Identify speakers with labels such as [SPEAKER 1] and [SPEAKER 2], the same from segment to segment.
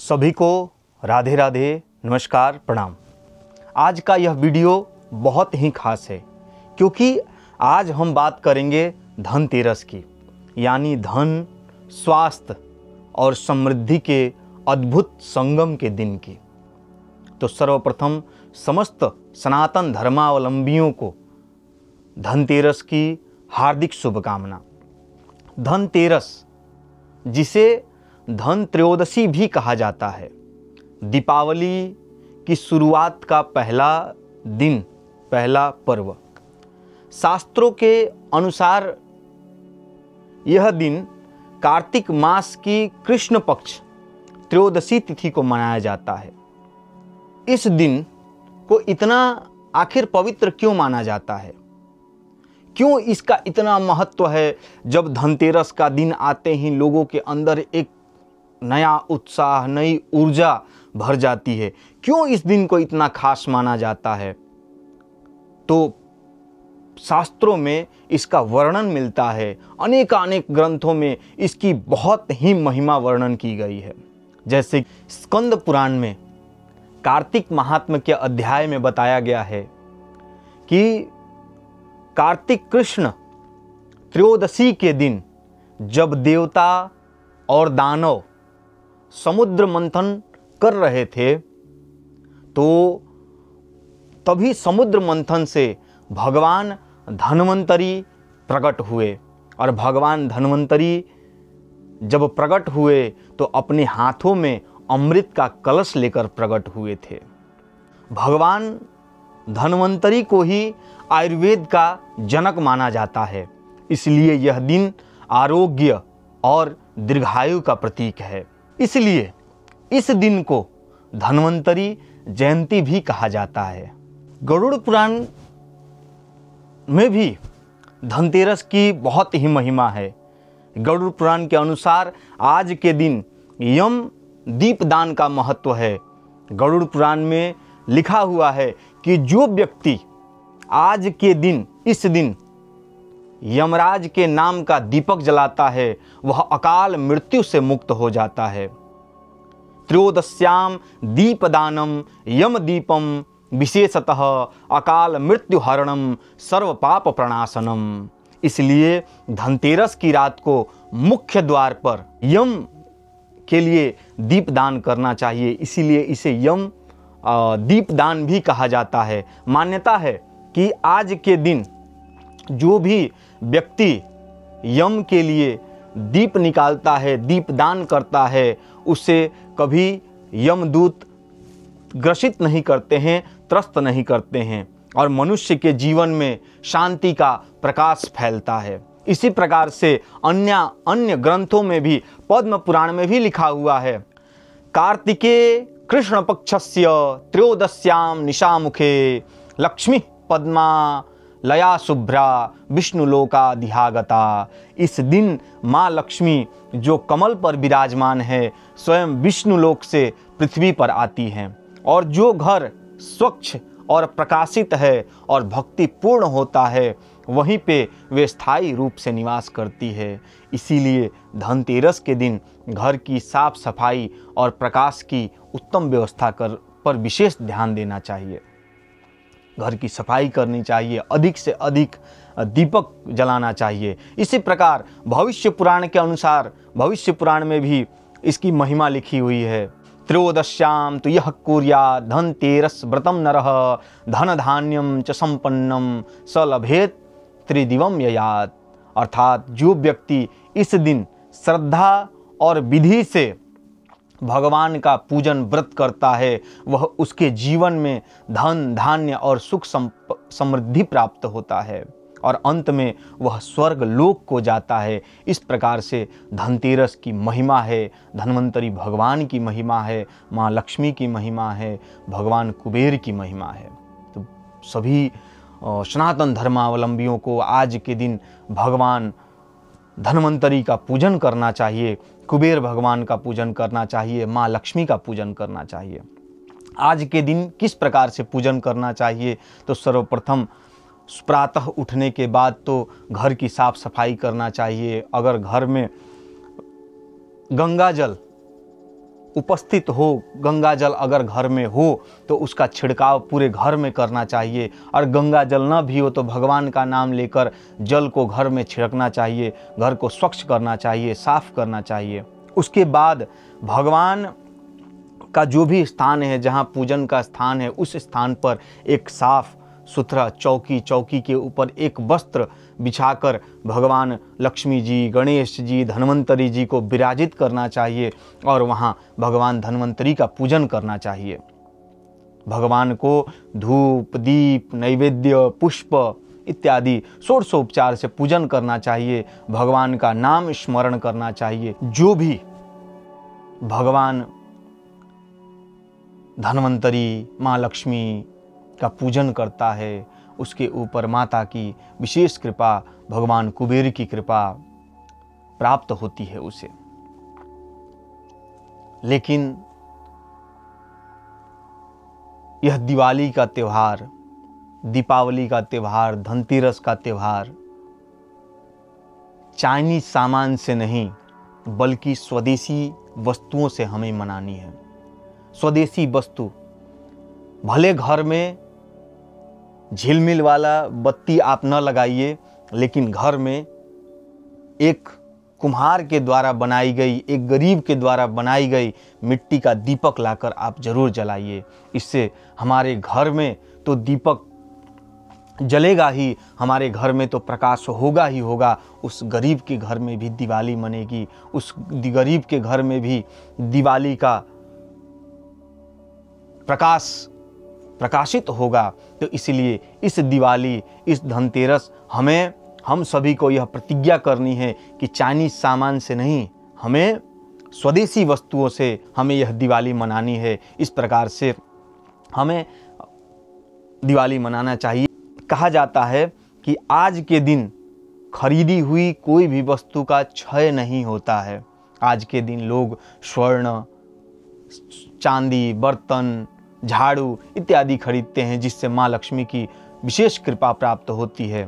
[SPEAKER 1] सभी को राधे राधे, नमस्कार, प्रणाम। आज का यह वीडियो बहुत ही खास है क्योंकि आज हम बात करेंगे धनतेरस की, यानी धन, स्वास्थ्य और समृद्धि के अद्भुत संगम के दिन की। तो सर्वप्रथम समस्त सनातन धर्मावलंबियों को धनतेरस की हार्दिक शुभकामना। धनतेरस, जिसे धन त्रयोदशी भी कहा जाता है, दीपावली की शुरुआत का पहला दिन, पहला पर्व। शास्त्रों के अनुसार यह दिन कार्तिक मास की कृष्ण पक्ष त्रयोदशी तिथि को मनाया जाता है। इस दिन को इतना आखिर पवित्र क्यों माना जाता है? क्यों इसका इतना महत्व है? जब धनतेरस का दिन आते ही लोगों के अंदर एक नया उत्साह, नई ऊर्जा भर जाती है। क्यों इस दिन को इतना खास माना जाता है? तो शास्त्रों में इसका वर्णन मिलता है। अनेक ग्रंथों में इसकी बहुत ही महिमा वर्णन की गई है। जैसे स्कंद पुराण में कार्तिक महात्म्य के अध्याय में बताया गया है कि कार्तिक कृष्ण त्रयोदशी के दिन जब देवता और दानव समुद्र मंथन कर रहे थे, तो तभी समुद्र मंथन से भगवान धन्वंतरी प्रकट हुए। और भगवान धन्वंतरी जब प्रकट हुए तो अपने हाथों में अमृत का कलश लेकर प्रकट हुए थे। भगवान धन्वंतरी को ही आयुर्वेद का जनक माना जाता है, इसलिए यह दिन आरोग्य और दीर्घायु का प्रतीक है। इसलिए इस दिन को धन्वंतरी जयंती भी कहा जाता है। गरुड़ पुराण में भी धनतेरस की बहुत ही महिमा है। गरुड़ पुराण के अनुसार आज के दिन यम दीपदान का महत्व है। गरुड़ पुराण में लिखा हुआ है कि जो व्यक्ति आज के दिन, इस दिन यमराज के नाम का दीपक जलाता है, वह अकाल मृत्यु से मुक्त हो जाता है। त्रयोदश्याम दीपदानम यम दीपम विशेषतः अकाल मृत्यु हरणम सर्व पाप प्रणाशनम। इसलिए धनतेरस की रात को मुख्य द्वार पर यम के लिए दीपदान करना चाहिए। इसीलिए इसे यम दीपदान भी कहा जाता है। मान्यता है कि आज के दिन जो भी व्यक्ति यम के लिए दीप निकालता है, दीपदान करता है, उसे कभी यमदूत ग्रसित नहीं करते हैं, त्रस्त नहीं करते हैं और मनुष्य के जीवन में शांति का प्रकाश फैलता है। इसी प्रकार से अन्य ग्रंथों में भी, पद्म पुराण में भी लिखा हुआ है, कार्तिके कृष्ण पक्षस्य त्रयोदश्याम निशामुखे लक्ष्मी पद्मा लया शुभ्रा विष्णुलोकाधिहागता। इस दिन माँ लक्ष्मी जो कमल पर विराजमान है, स्वयं विष्णुलोक से पृथ्वी पर आती हैं। और जो घर स्वच्छ और प्रकाशित है और भक्ति पूर्ण होता है, वहीं पे वे स्थायी रूप से निवास करती है। इसीलिए धनतेरस के दिन घर की साफ सफाई और प्रकाश की उत्तम व्यवस्था पर विशेष ध्यान देना चाहिए। घर की सफाई करनी चाहिए, अधिक से अधिक दीपक जलाना चाहिए। इसी प्रकार भविष्य पुराण के अनुसार, भविष्य पुराण में भी इसकी महिमा लिखी हुई है। त्रयोदश्याम तो यह कुर्यात् धनतेरस व्रतम नरः धन धान्यम च संपन्नम स लभेत त्रिदिवम ययात्। अर्थात जो व्यक्ति इस दिन श्रद्धा और विधि से भगवान का पूजन व्रत करता है, वह उसके जीवन में धन, धान्य और सुख समृद्धि प्राप्त होता है और अंत में वह स्वर्ग लोक को जाता है। इस प्रकार से धनतेरस की महिमा है। धन्वंतरी भगवान की महिमा है, माँ लक्ष्मी की महिमा है, भगवान कुबेर की महिमा है। तो सभी सनातन धर्मावलंबियों को आज के दिन भगवान धन्वंतरी का पूजन करना चाहिए, कुबेर भगवान का पूजन करना चाहिए, माँ लक्ष्मी का पूजन करना चाहिए। आज के दिन किस प्रकार से पूजन करना चाहिए? तो सर्वप्रथम प्रातः उठने के बाद तो घर की साफ सफाई करना चाहिए। अगर घर में गंगा जल उपस्थित हो, गंगा जल अगर घर में हो तो उसका छिड़काव पूरे घर में करना चाहिए, और गंगा जल ना भी हो तो भगवान का नाम लेकर जल को घर में छिड़कना चाहिए, घर को स्वच्छ करना चाहिए, साफ करना चाहिए। उसके बाद भगवान का जो भी स्थान है, जहाँ पूजन का स्थान है, उस स्थान पर एक साफ सुथरा चौकी के ऊपर एक वस्त्र बिछाकर भगवान लक्ष्मी जी, गणेश जी, धन्वंतरी जी को विराजित करना चाहिए और वहाँ भगवान धन्वंतरी का पूजन करना चाहिए। भगवान को धूप, दीप, नैवेद्य, पुष्प इत्यादि षोडशोपचार से पूजन करना चाहिए। भगवान का नाम स्मरण करना चाहिए। जो भी भगवान धन्वंतरी, माँ लक्ष्मी का पूजन करता है, उसके ऊपर माता की विशेष कृपा, भगवान कुबेर की कृपा प्राप्त होती है उसे। लेकिन यह दिवाली का त्यौहार, दीपावली का त्यौहार, धनतेरस का त्यौहार चाइनीज सामान से नहीं बल्कि स्वदेशी वस्तुओं से हमें मनानी है। स्वदेशी वस्तु, भले घर में झिलमिल वाला बत्ती आप न लगाइए, लेकिन घर में एक कुम्हार के द्वारा बनाई गई, एक गरीब के द्वारा बनाई गई मिट्टी का दीपक लाकर आप जरूर जलाइए। इससे हमारे घर में तो दीपक जलेगा ही, हमारे घर में तो प्रकाश होगा ही होगा। उस गरीब के घर में भी दिवाली मनेगी, उस गरीब के घर में भी दिवाली का प्रकाशित होगा। तो इसलिए इस दिवाली, इस धनतेरस हम सभी को यह प्रतिज्ञा करनी है कि चाइनीज सामान से नहीं, हमें स्वदेशी वस्तुओं से हमें यह दिवाली मनानी है। इस प्रकार से हमें दिवाली मनाना चाहिए। कहा जाता है कि आज के दिन खरीदी हुई कोई भी वस्तु का क्षय नहीं होता है। आज के दिन लोग स्वर्ण, चांदी, बर्तन, झाड़ू इत्यादि खरीदते हैं, जिससे माँ लक्ष्मी की विशेष कृपा प्राप्त होती है।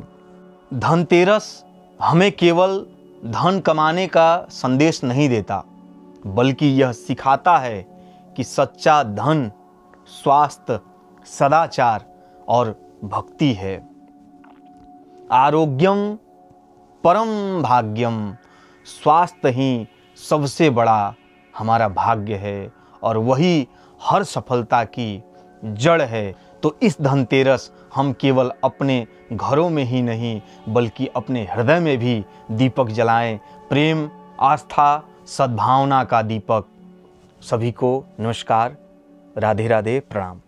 [SPEAKER 1] धनतेरस हमें केवल धन कमाने का संदेश नहीं देता, बल्कि यह सिखाता है कि सच्चा धन स्वास्थ्य, सदाचार और भक्ति है। आरोग्यम परम भाग्यम, स्वास्थ्य ही सबसे बड़ा हमारा भाग्य है और वही हर सफलता की जड़ है। तो इस धनतेरस हम केवल अपने घरों में ही नहीं बल्कि अपने हृदय में भी दीपक जलाएं। प्रेम, आस्था, सद्भावना का दीपक। सभी को नमस्कार, राधे राधे, प्रणाम।